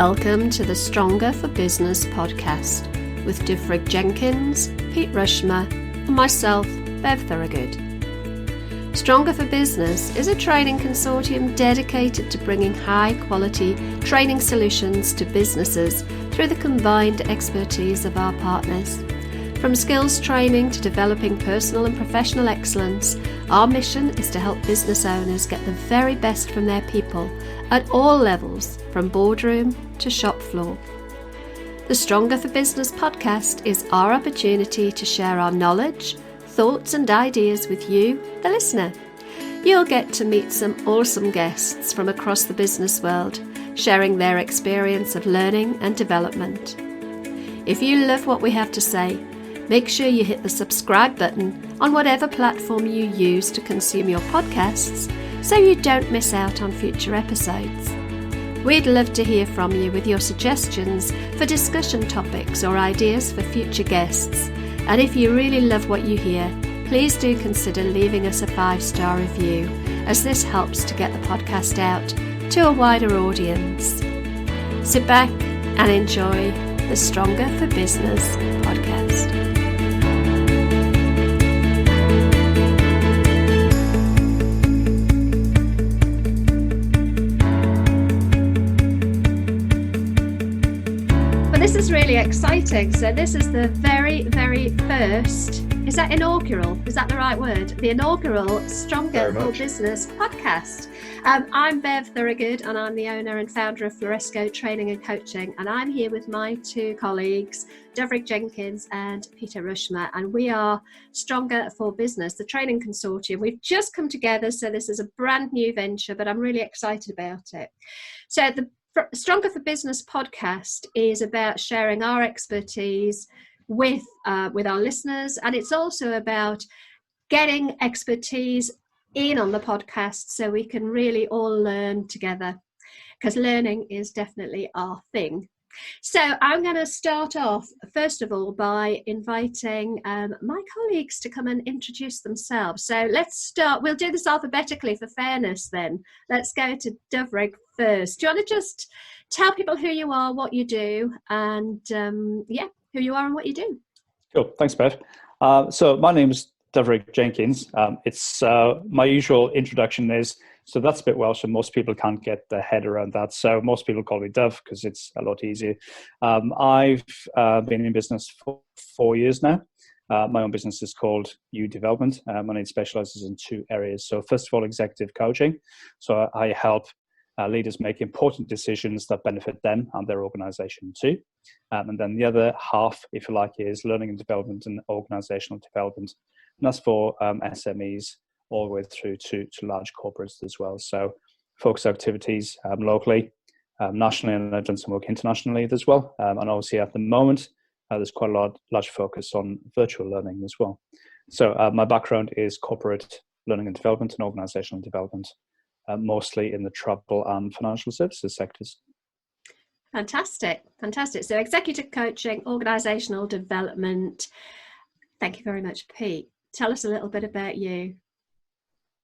Welcome to the Stronger for Business podcast with Divrig Jenkins, Pete Rushmer, and myself, Bev Thorogood. Stronger for Business is a training consortium dedicated to bringing high-quality training solutions to businesses through the combined expertise of our partners. From skills training to developing personal and professional excellence, our mission is to help business owners get the very best from their people at all levels, from boardroom to shop floor. The Stronger for Business podcast is our opportunity to share our knowledge, thoughts and ideas with you, the listener. You'll get to meet some awesome guests from across the business world, sharing their experience of learning and development. If you love what we have to say, make sure you hit the subscribe button on whatever platform you use to consume your podcasts so you don't miss out on future episodes. We'd love to hear from you with your suggestions for discussion topics or ideas for future guests. And if you really love what you hear, please do consider leaving us a 5-star review, as this helps to get the podcast out to a wider audience. Sit back and enjoy the Stronger for Business podcast. This is really exciting. So this is the very first, is that inaugural? Is that the right word? The inaugural Stronger for Business podcast. I'm Bev Thorogood and I'm the owner and founder of Floresco Training and Coaching. And I'm here with my two colleagues, Divrig Jenkins and Peter Rushmer. And we are Stronger for Business, the training consortium. We've just come together, so this is a brand new venture, but I'm really excited about it. So the Stronger for Business podcast is about sharing our expertise with our listeners, and it's also about getting expertise in on the podcast so we can really all learn together, because learning is definitely our thing. So I'm going to start off, first of all, by inviting my colleagues to come and introduce themselves. So let's start. We'll do this alphabetically for fairness then. Let's go to Divrig first. Do you want to just tell people who you are, what you do, and who you are and what you do? Cool. Thanks, Bev. So my name is Divrig Jenkins. It's my usual introduction is, so that's a bit Welsh and most people can't get their head around that. So most people call me Div because it's a lot easier. I've been in business for 4 years now. My own business is called U Development, and it specializes in 2 areas. So first of all, executive coaching. So I help leaders make important decisions that benefit them and their organization too. And then the other half, if you like, is learning and development and organizational development. And that's for SMEs all the way through to large corporates as well. So focus activities locally, nationally, and I've done some work internationally as well. And obviously at the moment, there's quite a large focus on virtual learning as well. So my background is corporate learning and development and organizational development, mostly in the travel and financial services sectors. Fantastic. So executive coaching, organizational development. Thank you very much, Pete. Tell us a little bit about you.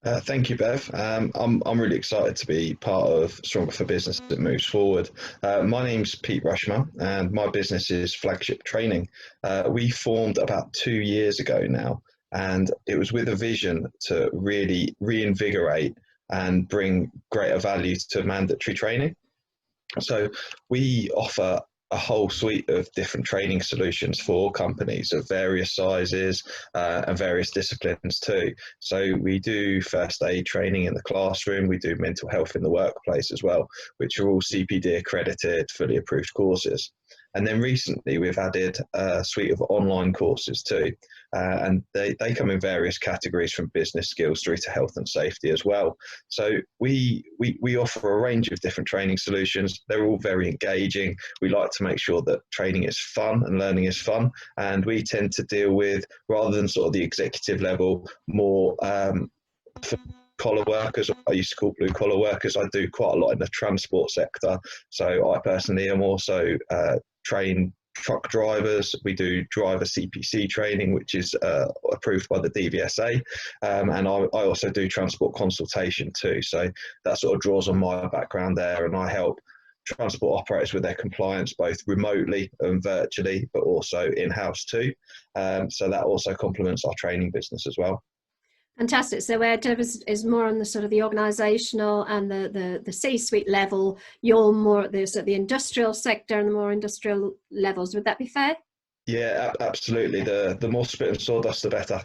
Thank you, Bev. I'm really excited to be part of Stronger for Business that moves forward. My name's Pete Rushmer and my business is Flagship Training. We formed about 2 years ago now, and it was with a vision to really reinvigorate and bring greater value to mandatory training. So we offer a whole suite of different training solutions for companies of various sizes and various disciplines too. So we do first aid training in the classroom, we do mental health in the workplace as well, which are all CPD accredited, fully approved courses. And then recently we've added a suite of online courses too. And they come in various categories from business skills through to health and safety as well. So we offer a range of different training solutions. They're all very engaging. We like to make sure that training is fun and learning is fun. And we tend to deal with, rather than sort of the executive level, more for collar workers. I used to call blue collar workers. I do quite a lot in the transport sector. So I personally am also train truck drivers. We do driver CPC training, which is approved by the DVSA. And I also do transport consultation too. So that sort of draws on my background there, and I help transport operators with their compliance both remotely and virtually, but also in-house too. So that also complements our training business as well. Fantastic. So where Dev is more on the sort of the organisational and the C-suite level, you're more at the sort of the industrial sector and the more industrial levels. Would that be fair? Yeah, absolutely. The more spit and sawdust, the better.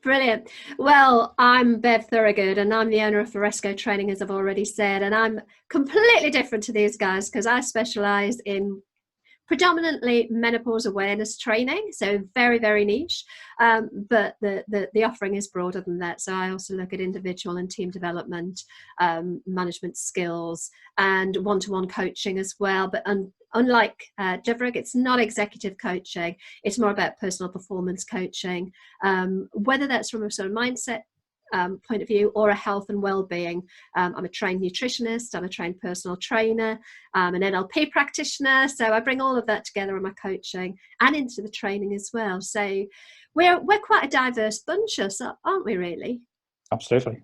Brilliant. Well, I'm Bev Thorogood and I'm the owner of Floresco Training, as I've already said, and I'm completely different to these guys because I specialise in predominantly menopause awareness training, so very, very niche, but the offering is broader than that. So I also look at individual and team development, management skills, and one-to-one coaching as well. But unlike Devrig, it's not executive coaching. It's more about personal performance coaching, whether that's from a sort of mindset point of view or a health and well-being. I'm a trained nutritionist, I'm a trained personal trainer, I'm an NLP practitioner, so I bring all of that together in my coaching and into the training as well. So we're quite a diverse bunch, aren't we, really? Absolutely.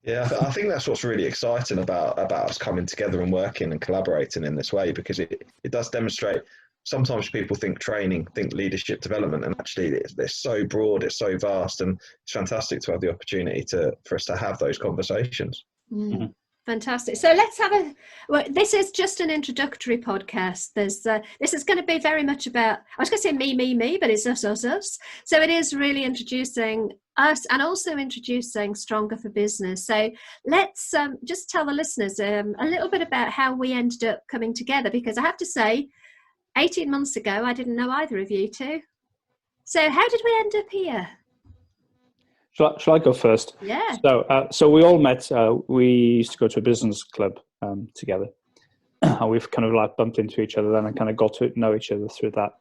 Yeah, I think that's what's really exciting about us coming together and working and collaborating in this way, because it does demonstrate. Sometimes people think training, think leadership development, and actually they're so broad, it's so vast, and it's fantastic to have the opportunity for us to have those conversations. Mm-hmm. Fantastic. So let's have this is just an introductory podcast. This is going to be very much about, I was going to say me, but it's us. So it is really introducing us and also introducing Stronger for Business. So let's just tell the listeners a little bit about how we ended up coming together, because I have to say, 18 months ago, I didn't know either of you two. So how did we end up here? Shall I go first? Yeah. So we all met. We used to go to a business club together, and we've kind of like bumped into each other then and kind of got to know each other through that.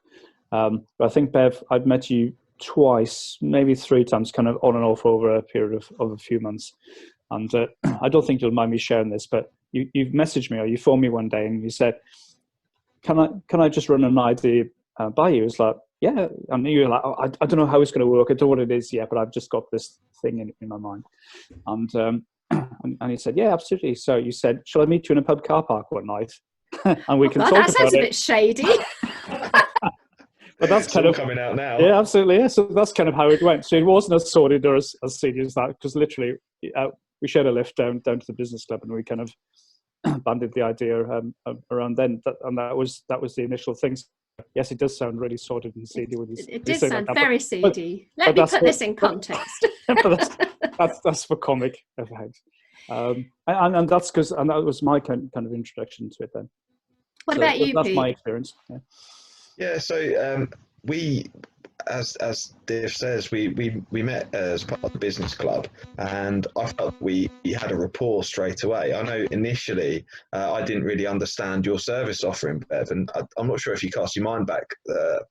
But I think, Bev, I've met you twice, maybe 3 times, kind of on and off over a period of a few months. And I don't think you'll mind me sharing this, but you've messaged me or you phoned me one day and you said, can I just run an idea by you? It's like, yeah. And you're like, oh, I don't know how it's going to work. I don't know what it is yet, but I've just got this thing in my mind. And he said, yeah, absolutely. So you said, shall I meet you in a pub car park one night? And we can talk about it. That sounds a bit shady. But that's kind of coming out now. Yeah, absolutely. Yeah. So that's kind of how it went. So it wasn't as sordid or as serious as that, because literally we shared a lift down to the business club, and we kind of banded the idea around then, and that was the initial thing. Yes, it does sound really sordid and seedy. It did sound very seedy. Let me put this in context. that's for comic effect, and that's because that was my kind of introduction to it. Then, what about you, that's Pete? my experience. Yeah. So we. As Dave says, we met as part of the business club, and I felt we had a rapport straight away. I know initially I didn't really understand your service offering, Bev, and I'm not sure if you cast your mind back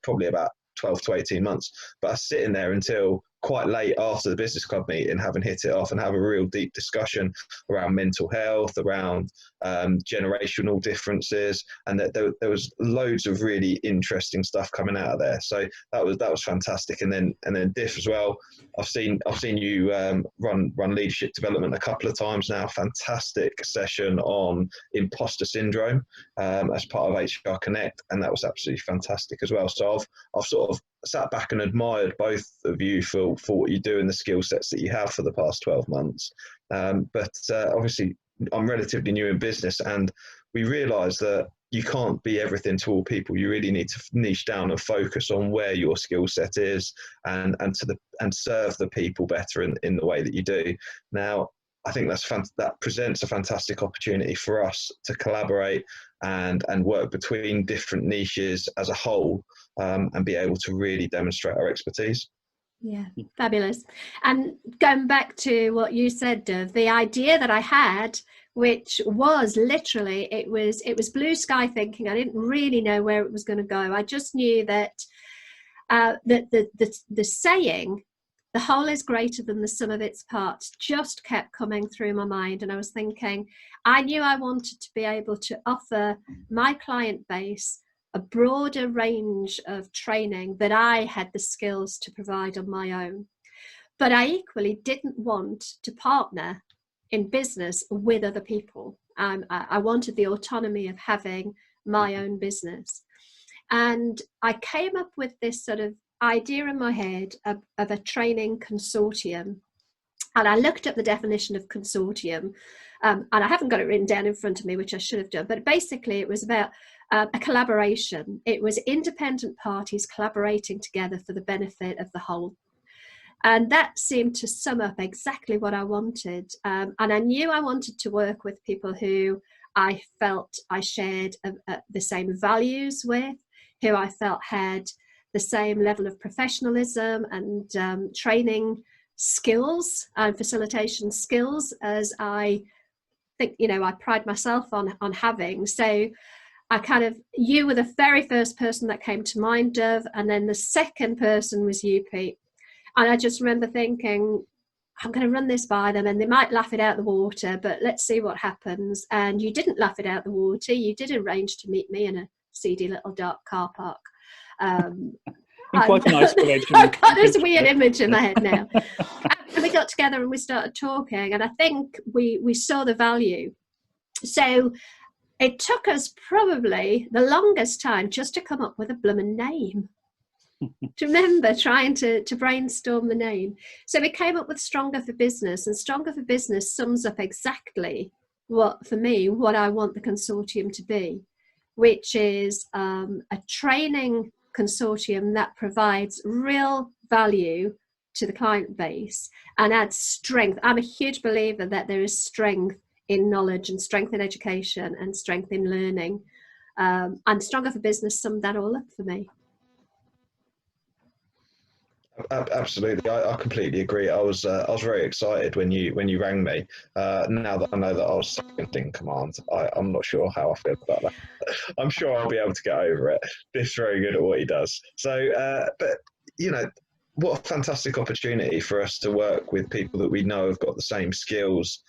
probably about 12 to 18 months, but I was sitting there until quite late after the business club meeting, having hit it off and have a real deep discussion around mental health, around generational differences, and that there was loads of really interesting stuff coming out of there. So that was fantastic. And then Diff as well. I've seen you run leadership development a couple of times now. Fantastic session on imposter syndrome as part of HR Connect, and that was absolutely fantastic as well. So I've sort of sat back and admired both of you for what you do and the skill sets that you have for the past 12 months. But obviously, I'm relatively new in business, and we realised that you can't be everything to all people. You really need to niche down and focus on where your skill set is, and serve the people better in the way that you do. Now, I think that presents a fantastic opportunity for us to collaborate and work between different niches as a whole, and be able to really demonstrate our expertise. Yeah, fabulous. And going back to what you said, Dev, the idea that I had, which was literally, it was blue sky thinking. I didn't really know where it was going to go. I just knew that the saying, the whole is greater than the sum of its parts, just kept coming through my mind. And I was thinking, I knew I wanted to be able to offer my client base a broader range of training that I had the skills to provide on my own. But I equally didn't want to partner in business with other people. I wanted the autonomy of having my own business. And I came up with this sort of idea in my head of a training consortium. And I looked up the definition of consortium, and I haven't got it written down in front of me, which I should have done. But basically, it was about a collaboration. It was independent parties collaborating together for the benefit of the whole. And that seemed to sum up exactly what I wanted. And I knew I wanted to work with people who I felt I shared the same values with, who I felt had the same level of professionalism and training skills and facilitation skills as I think, I pride myself on having. So you were the very first person that came to mind, Dov, and then the second person was you, Pete. And I just remember thinking, I'm going to run this by them and they might laugh it out the water, but let's see what happens. And you didn't laugh it out the water. You did arrange to meet me in a seedy little dark car park. Quite a nice collection. I've got this weird image in my head now. And we got together and we started talking, and I think we saw the value. So it took us probably the longest time just to come up with a blooming name. To remember trying to brainstorm the name. So we came up with Stronger for Business, and Stronger for Business sums up exactly what I want the consortium to be, which is a training consortium that provides real value to the client base and adds strength. I'm a huge believer that there is strength in knowledge and strength in education and strength in learning. And Stronger for Business summed that all up for me. Absolutely, I completely agree. I was very excited when you rang me. Now that I know that I was second in command, I'm not sure how I feel about that. I'm sure I'll be able to get over it. Biff's very good at what he does. So, but what a fantastic opportunity for us to work with people that we know have got the same skills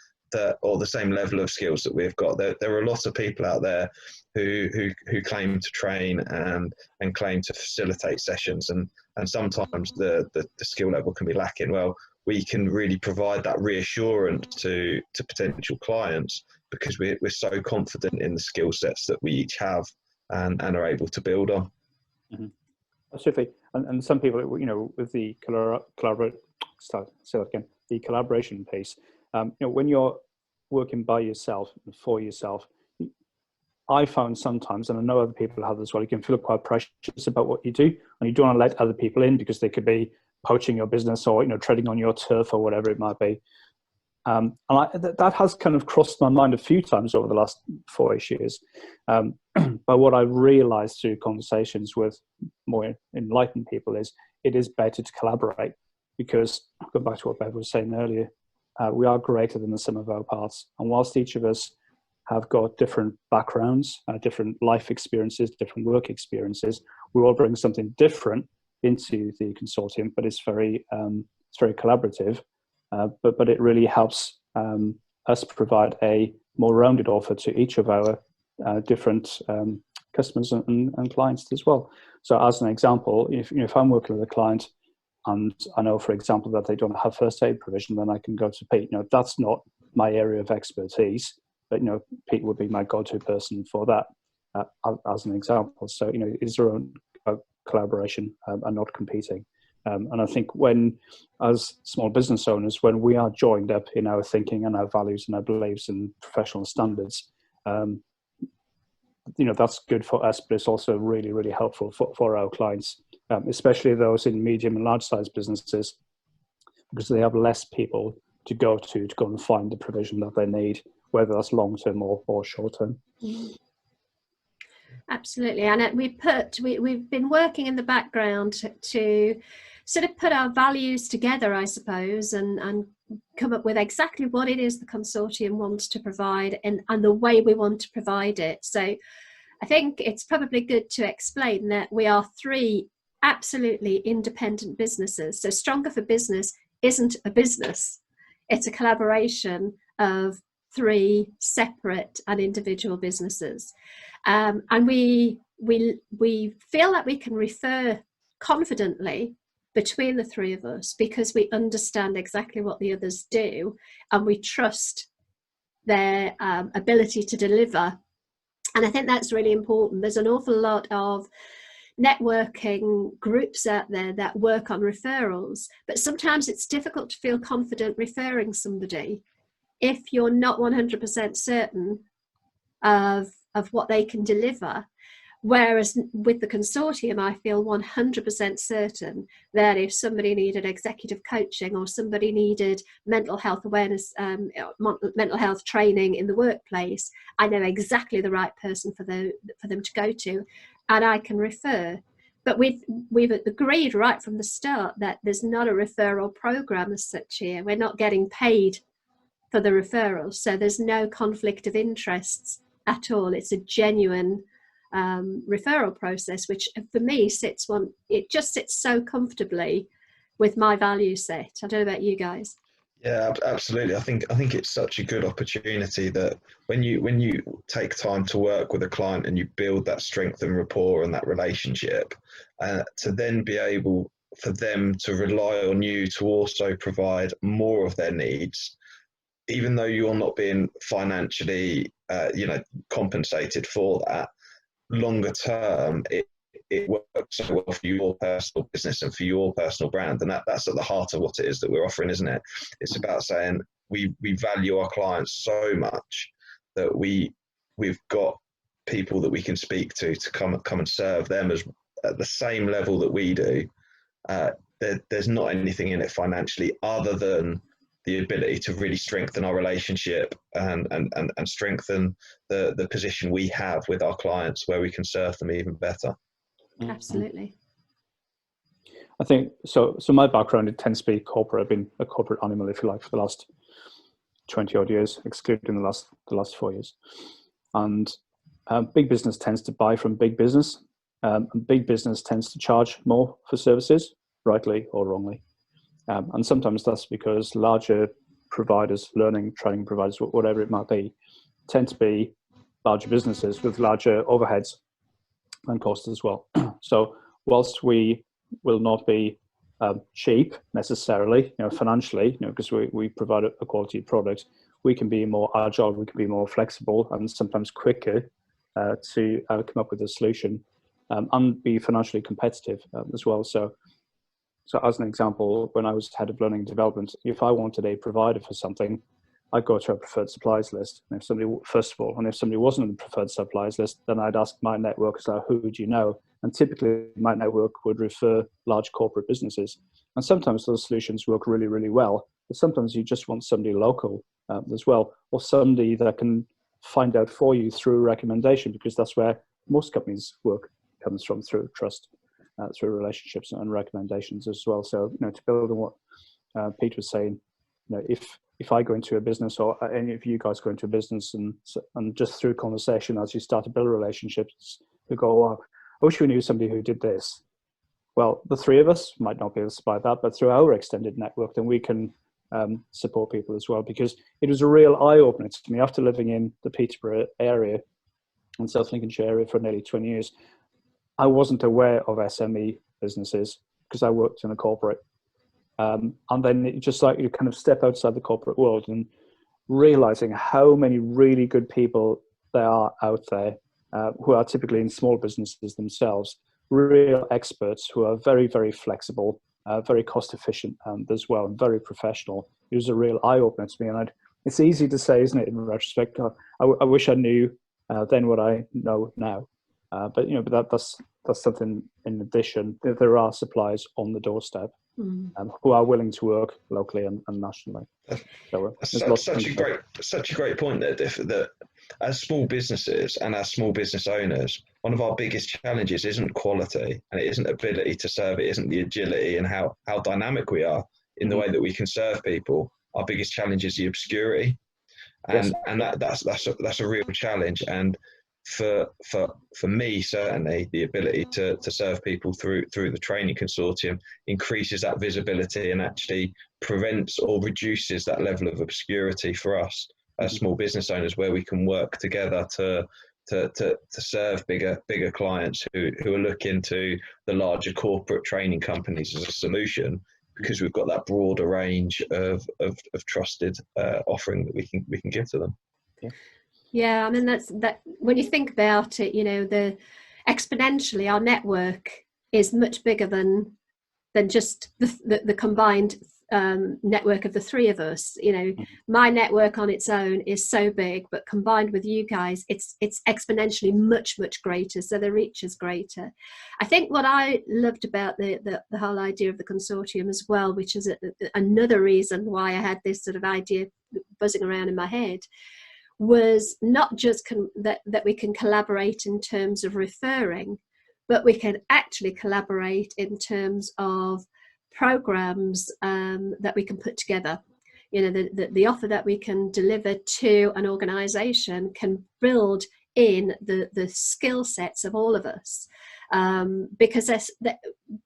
or the same level of skills that we've got. There are a lot of people out there who claim to train and claim to facilitate sessions, and sometimes the skill level can be lacking. Well, we can really provide that reassurance to potential clients because we're so confident in the skill sets that we each have and are able to build on. Mm-hmm. Absolutely. And some people, with the the collaboration piece, when you're working by yourself and for yourself, I found sometimes, and I know other people have as well, you can feel quite precious about what you do, and you don't want to let other people in because they could be poaching your business or treading on your turf or whatever it might be. And that has kind of crossed my mind a few times over the last 4-ish years. But what I've realized through conversations with more enlightened people is it is better to collaborate, because going back to what Bev was saying earlier, we are greater than the sum of our parts. And whilst each of us have got different backgrounds, different life experiences, different work experiences, we all bring something different into the consortium, but it's very collaborative. But it really helps us provide a more rounded offer to each of our different customers and clients as well. So as an example, if I'm working with a client and I know, for example, that they don't have first aid provision, then I can go to Pete. That's not my area of expertise, but Pete would be my go-to person for that, as an example. So it's our own collaboration and not competing. And I think as small business owners, when we are joined up in our thinking and our values and our beliefs and professional standards, that's good for us, but it's also really, really helpful for our clients, especially those in medium and large size businesses, because they have less people to go and find the provision that they need, whether that's long term or short term. Absolutely, and we've been working in the background to sort of put our values together, I suppose, and come up with exactly what it is the consortium wants to provide and the way we want to provide it. So I think it's probably good to explain that we are 3 absolutely independent businesses. So Stronger for Business isn't a business. It's a collaboration of 3 separate and individual businesses. And we feel that we can refer confidently between the 3 of us because we understand exactly what the others do, and we trust their ability to deliver. And I think that's really important. There's an awful lot of networking groups out there that work on referrals, but sometimes it's difficult to feel confident referring somebody if you're not 100% certain of what they can deliver. Whereas with the consortium, I feel 100% certain that if somebody needed executive coaching or somebody needed mental health awareness, mental health training in the workplace, I know exactly the right person for them to go to, and I can refer. But we've agreed right from the start that there's not a referral program as such here. We're not getting paid for the referrals, so there's no conflict of interests at all. It's a genuine referral process, which for me sits so comfortably with my value set. I don't know about you guys. Yeah, absolutely. I think it's such a good opportunity that when you take time to work with a client and you build that strength and rapport and that relationship, to then be able for them to rely on you to also provide more of their needs, even though you're not being financially compensated for that. Longer term, it works so well for your personal business and for your personal brand, and that's at the heart of what it is that we're offering, isn't it? It's about saying we value our clients so much that we've got people that we can speak to come and serve them as at the same level that we do. There's not anything in it financially other than the ability to really strengthen our relationship and strengthen the position we have with our clients, where we can serve them even better. Absolutely. I think so. My background, it tends to be corporate. I've been a corporate animal, if you like, for the last 20 odd years, excluding the last 4 years. And big business tends to buy from big business, and big business tends to charge more for services, rightly or wrongly. And sometimes that's because larger providers, learning, training providers, whatever it might be, tend to be larger businesses with larger overheads and costs as well. So whilst we will not be cheap necessarily, financially, because we provide a quality product, we can be more agile, we can be more flexible, and sometimes quicker to come up with a solution and be financially competitive as well. So as an example, when I was head of learning and development, if I wanted a provider for something, I'd go to a preferred suppliers list. And if somebody wasn't on the preferred suppliers list, then I'd ask my network, so who do you know? And typically my network would refer large corporate businesses. And sometimes those solutions work really, really well, but sometimes you just want somebody local as well, or somebody that can find out for you through recommendation, because that's where most companies' work comes from, through trust. Through relationships and recommendations as well. So, to build on what Pete was saying, if I go into a business, or any of you guys go into a business, and just through conversation, as you start to build relationships, you go, oh, I wish we knew somebody who did this. Well, the three of us might not be able to supply that, but through our extended network, then we can support people as well, because it was a real eye-opener to me after living in the Peterborough area and South Lincolnshire area for nearly 20 years. I wasn't aware of SME businesses because I worked in a corporate. And then it just like you kind of step outside the corporate world and realizing how many really good people there are out there who are typically in small businesses themselves, real experts who are very, very flexible, very cost efficient as well, and very professional. It was a real eye-opener to me. And it's easy to say, isn't it, in retrospect? I wish I knew then what I know now. But that's something in addition. There are suppliers on the doorstep who are willing to work locally and nationally. So such a great point there, Diff, that as small businesses and as small business owners, one of our biggest challenges isn't quality, and it isn't ability to serve, it isn't the agility and how dynamic we are in the way that we can serve people. Our biggest challenge is the obscurity, and that's a real challenge. And for me, certainly, the ability to serve people through the training consortium increases that visibility and actually prevents or reduces that level of obscurity for us as small business owners, where we can work together to serve bigger clients who are looking to the larger corporate training companies as a solution, because we've got that broader range of trusted offering that we can give to them. Yeah, I mean, that when you think about it, the exponentially our network is much bigger than just the combined network of the three of us. My network on its own is so big, but combined with you guys, it's exponentially much greater. So the reach is greater. I think what I loved about the whole idea of the consortium as well, which is another reason why I had this sort of idea buzzing around in my head, was not just that we can collaborate in terms of referring, but we can actually collaborate in terms of programs that we can put together. The offer that we can deliver to an organization can build in the skill sets of all of us, because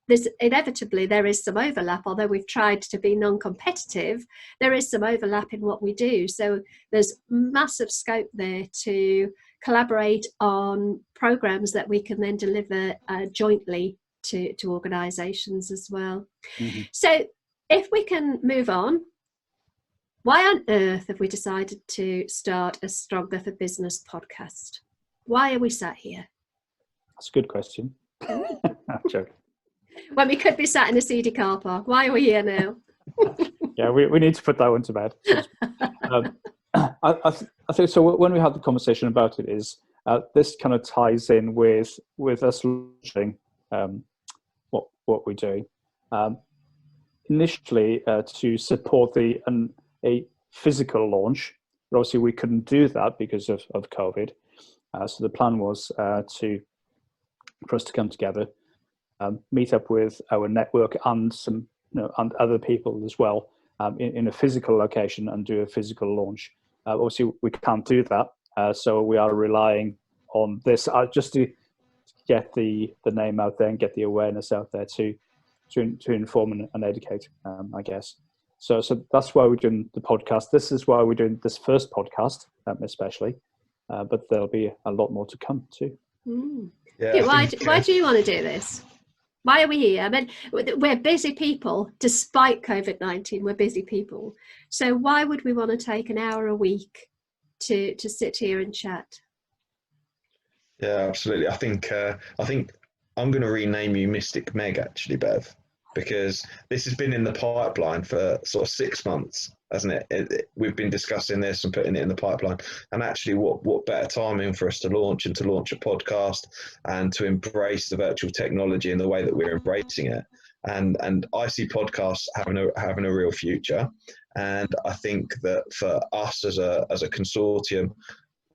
there's inevitably there is some overlap. Although we've tried to be non-competitive, there is some overlap in what we do. So there's massive scope there to collaborate on programs that we can then deliver jointly to organizations as well. Mm-hmm. So if we can move on, why on earth have we decided to start a Stronger for Business podcast? Why are we sat here? That's a good question. I'm joking. When we could be sat in a seedy car park. Why are we here now? Yeah, we need to put that one to bed. I think so. When we had the conversation about it, is this kind of ties in with us launching what we're doing. Initially, to support a physical launch, but obviously we couldn't do that because of COVID. So the plan was for us to come together, meet up with our network and some and other people as well in a physical location and do a physical launch. Obviously, we can't do that, so we are relying on this just to get the name out there and get the awareness out there to inform and educate, I guess. So that's why we're doing the podcast. This is why we're doing this first podcast, especially, but there'll be a lot more to come too. Mm. Yeah, why do you want to do this? Why are we here? I mean, we're busy people. Despite COVID-19, we're busy people. So why would we want to take an hour a week to sit here and chat? Yeah, absolutely. I think I'm going to rename you Mystic Meg, actually, Bev, because this has been in the pipeline for sort of 6 months, hasn't it? We've been discussing this and putting it in the pipeline. And actually, what better timing for us to launch a podcast and to embrace the virtual technology in the way that we're embracing it. And I see podcasts having a real future. And I think that for us as a consortium,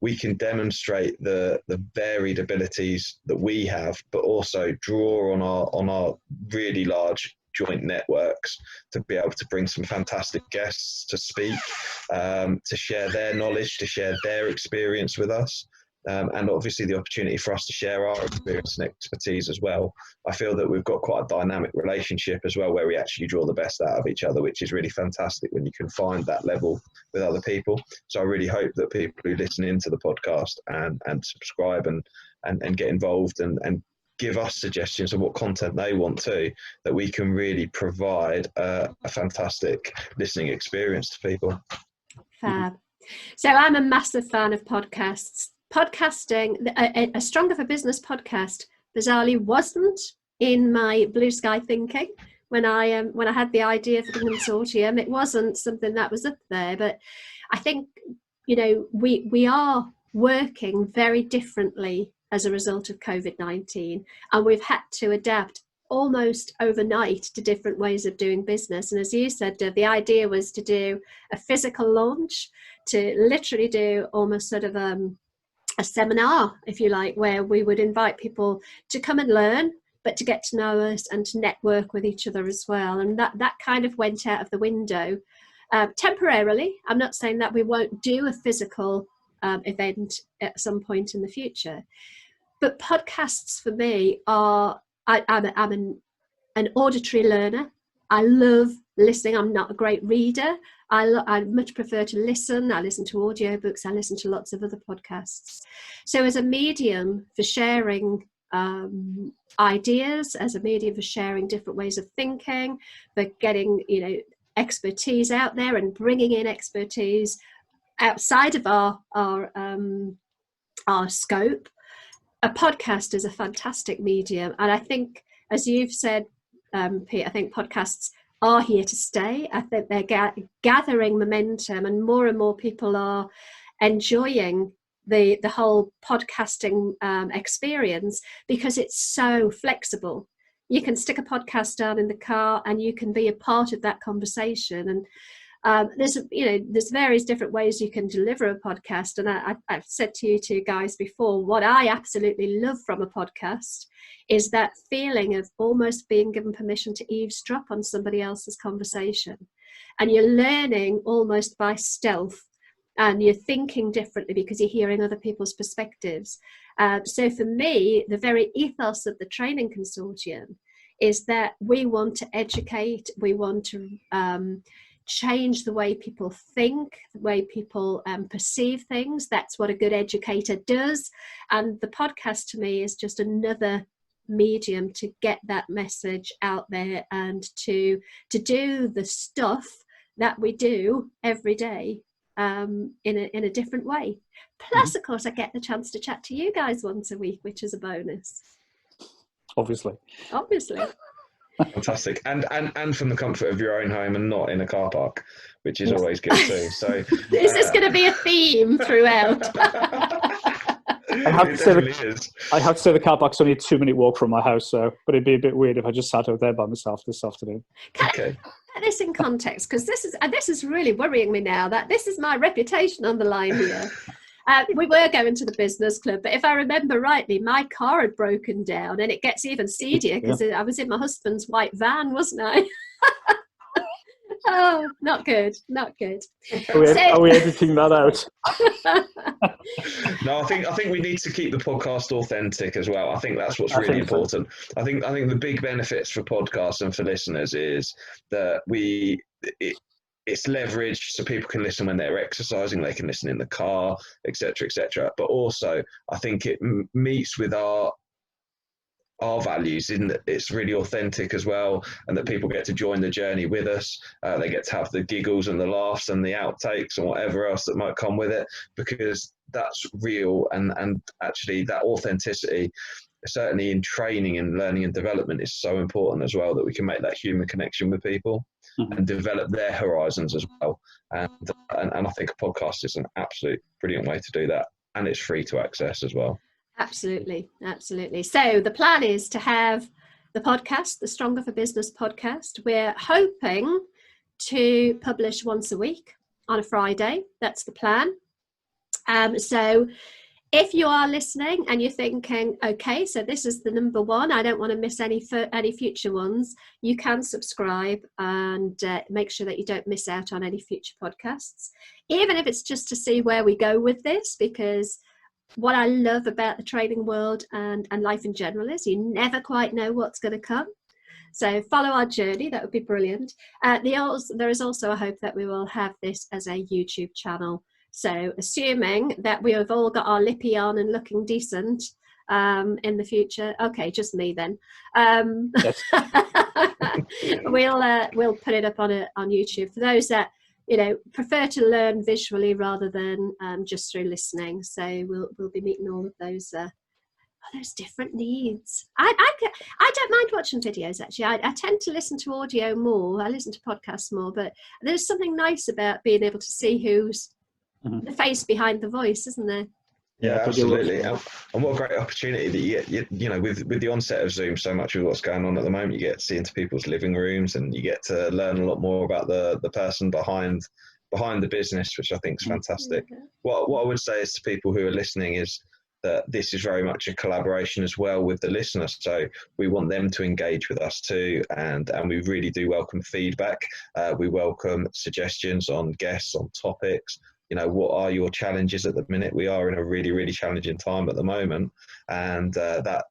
we can demonstrate the varied abilities that we have, but also draw on our really large joint networks to be able to bring some fantastic guests to speak, to share their knowledge, to share their experience with us. And obviously the opportunity for us to share our experience and expertise as well. I feel that we've got quite a dynamic relationship as well, where we actually draw the best out of each other, which is really fantastic when you can find that level with other people. So I really hope that people who listen into the podcast and subscribe and get involved and give us suggestions of what content they want to, that we can really provide a fantastic listening experience to people. Fab. So I'm a massive fan of podcasts. Podcasting, a Stronger for Business podcast, bizarrely wasn't in my blue sky thinking when I had the idea for the consortium. It wasn't something that was up there, but I think we are working very differently as a result of COVID-19, and we've had to adapt almost overnight to different ways of doing business. And as you said, Dev, the idea was to do a physical launch, to literally do almost sort of a seminar, if you like, where we would invite people to come and learn, but to get to know us and to network with each other as well. And that kind of went out of the window temporarily. I'm not saying that we won't do a physical event at some point in the future, but podcasts for me are, I'm an auditory learner. I love listening. I'm not a great reader. I much prefer to listen. I listen to audiobooks. I listen to lots of other podcasts. So as a medium for sharing ideas, as a medium for sharing different ways of thinking, for getting expertise out there and bringing in expertise, outside of our scope, a podcast is a fantastic medium. And I think, as you've said, Pete, I think podcasts are here to stay. I think they're gathering momentum, and more people are enjoying the whole podcasting experience, because it's so flexible. You can stick a podcast down in the car and you can be a part of that conversation. And there's various different ways you can deliver a podcast. And I've said to you two guys before, what I absolutely love from a podcast is that feeling of almost being given permission to eavesdrop on somebody else's conversation. And you're learning almost by stealth, and you're thinking differently because you're hearing other people's perspectives. So for me, the very ethos of the Training Consortium is that we want to educate, we want to change the way people think, the way people perceive things. That's what a good educator does. And the podcast to me is just another medium to get that message out there, and to do the stuff that we do every day in a different way. Plus, of course, I get the chance to chat to you guys once a week, which is a bonus. Obviously. Fantastic. And from the comfort of your own home and not in a car park, which is always good too. So is this going to be a theme throughout? I have to say the car park's only a 2-minute walk from my house, but it'd be a bit weird if I just sat out there by myself this afternoon. Okay. Put this in context, because this is really worrying me now, that this is my reputation on the line here. We were going to the business club, but if I remember rightly, my car had broken down, and it gets even seedier because I was in my husband's white van, wasn't I? Oh, not good. Are we editing that out? No, I think we need to keep the podcast authentic as well. I think that's what's really important. I think the big benefits for podcasts and for listeners is that it's leveraged so people can listen when they're exercising, they can listen in the car, etc., etc. But also, I think it meets with our values in that it's really authentic as well, and that people get to join the journey with us. They get to have the giggles and the laughs and the outtakes and whatever else that might come with it, because that's real. And actually that authenticity, certainly in training and learning and development, is so important as well, that we can make that human connection with people and develop their horizons as well. And I think a podcast is an absolute brilliant way to do that, and it's free to access as well. Absolutely. So the plan is to have the podcast, the Stronger for Business podcast. We're hoping to publish once a week on a Friday. That's the plan. So if you are listening and you're thinking, okay, so this is the number one, I don't want to miss any future ones, you can subscribe and make sure that you don't miss out on any future podcasts, even if it's just to see where we go with this, because what I love about the training world and life in general is you never quite know what's going to come. So follow our journey. That would be brilliant. There is also a hope that we will have this as a YouTube channel. So assuming that we have all got our lippy on and looking decent in the future. Okay, just me then. Yes. We'll put it up on YouTube for those that prefer to learn visually rather than just through listening. So we'll be meeting all of those different needs. I don't mind watching videos, actually. I tend to listen to audio more. I listen to podcasts more, but there's something nice about being able to see who's the face behind the voice, isn't there? Yeah, absolutely. And what a great opportunity that you get, with the onset of Zoom, so much of what's going on at the moment, you get to see into people's living rooms, and you get to learn a lot more about the person behind the business, which I think is fantastic. Yeah. What I would say is to people who are listening is that this is very much a collaboration as well with the listeners. So we want them to engage with us too. And we really do welcome feedback. We welcome suggestions on guests, on topics. What are your challenges at the minute? We are in a really, really challenging time at the moment, and that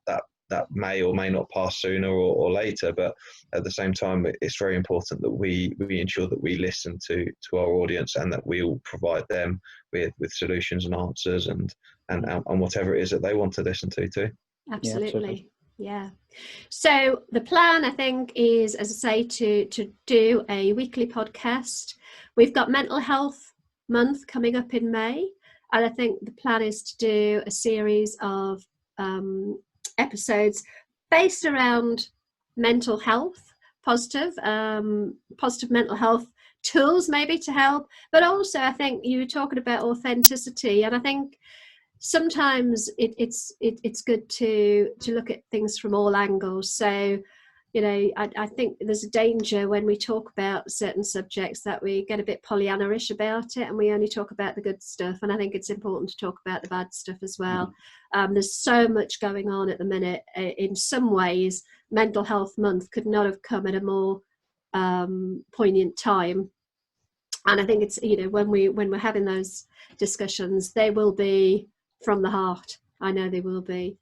may or may not pass sooner or later. But at the same time, it's very important that we ensure that we listen to our audience, and that we will provide them with solutions and answers and whatever it is that they want to listen to too. Absolutely. Yeah. So the plan, I think, is, as I say, to do a weekly podcast. We've got mental health month coming up in May, and I think the plan is to do a series of episodes based around mental health, positive mental health tools maybe to help. But also I think you were talking about authenticity, and I think sometimes it's good to look at things from all angles. So I think there's a danger when we talk about certain subjects that we get a bit Pollyanna-ish about it and we only talk about the good stuff, and I think it's important to talk about the bad stuff as well. There's so much going on at the minute. In some ways, Mental Health Month could not have come at a more poignant time, and I think it's when we're having those discussions, they will be from the heart. I know they will be.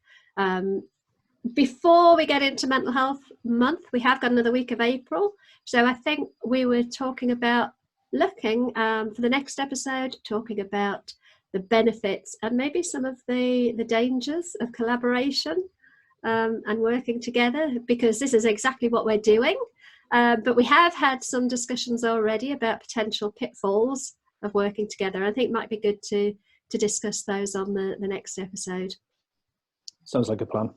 Before we get into Mental Health Month, we have got another week of April. So I think we were talking about looking for the next episode, talking about the benefits and maybe some of the dangers of collaboration and working together, because this is exactly what we're doing. But we have had some discussions already about potential pitfalls of working together. I think it might be good to discuss those on the next episode. Sounds like a plan.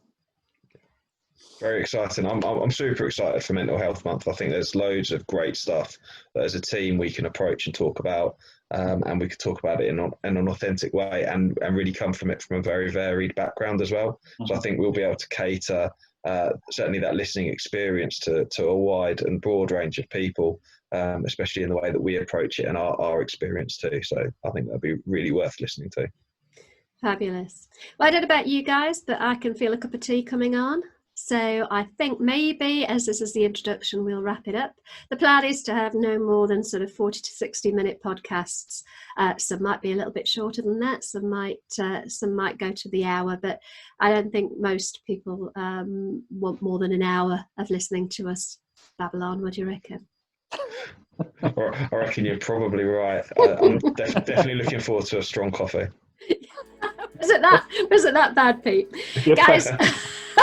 Very exciting. I'm super excited for Mental Health Month. I think there's loads of great stuff that as a team we can approach and talk about, and we could talk about it in an authentic way and really come from it from a very varied background as well. So I think we'll be able to cater certainly that listening experience to a wide and broad range of people, especially in the way that we approach it and our experience too. So I think that'd be really worth listening to. Fabulous. Well, I don't know about you guys, but I can feel a cup of tea coming on. So I think maybe as this is the introduction, we'll wrap it up. The plan is to have no more than sort of 40 to 60 minute podcasts. Some might be a little bit shorter than that. Some might go to the hour, but I don't think most people want more than an hour of listening to us Babylon. What do you reckon? I reckon you're probably right. I'm definitely looking forward to a strong coffee. Was it that bad, Pete? Guys,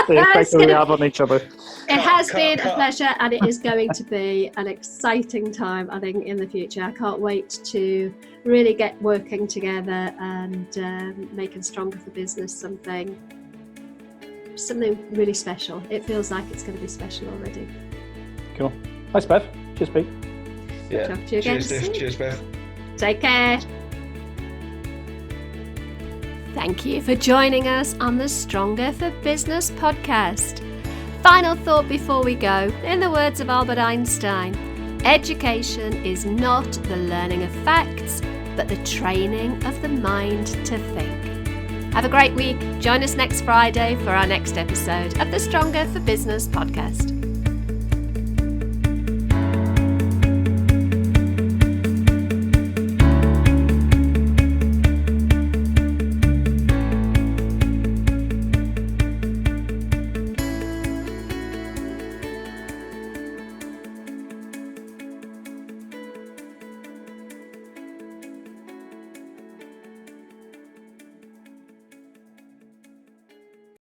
the effect that we have on each other. It has been a pleasure, and it is going to be an exciting time, I think, in the future. I can't wait to really get working together and making Stronger for Business something really special. It feels like it's going to be special already. Cool. Thanks, Bev. Cheers, Pete. Yeah. Talk to you again. Cheers, Bev. Take care. Thank you for joining us on the Stronger for Business podcast. Final thought before we go, in the words of Albert Einstein, education is not the learning of facts, but the training of the mind to think. Have a great week. Join us next Friday for our next episode of the Stronger for Business podcast.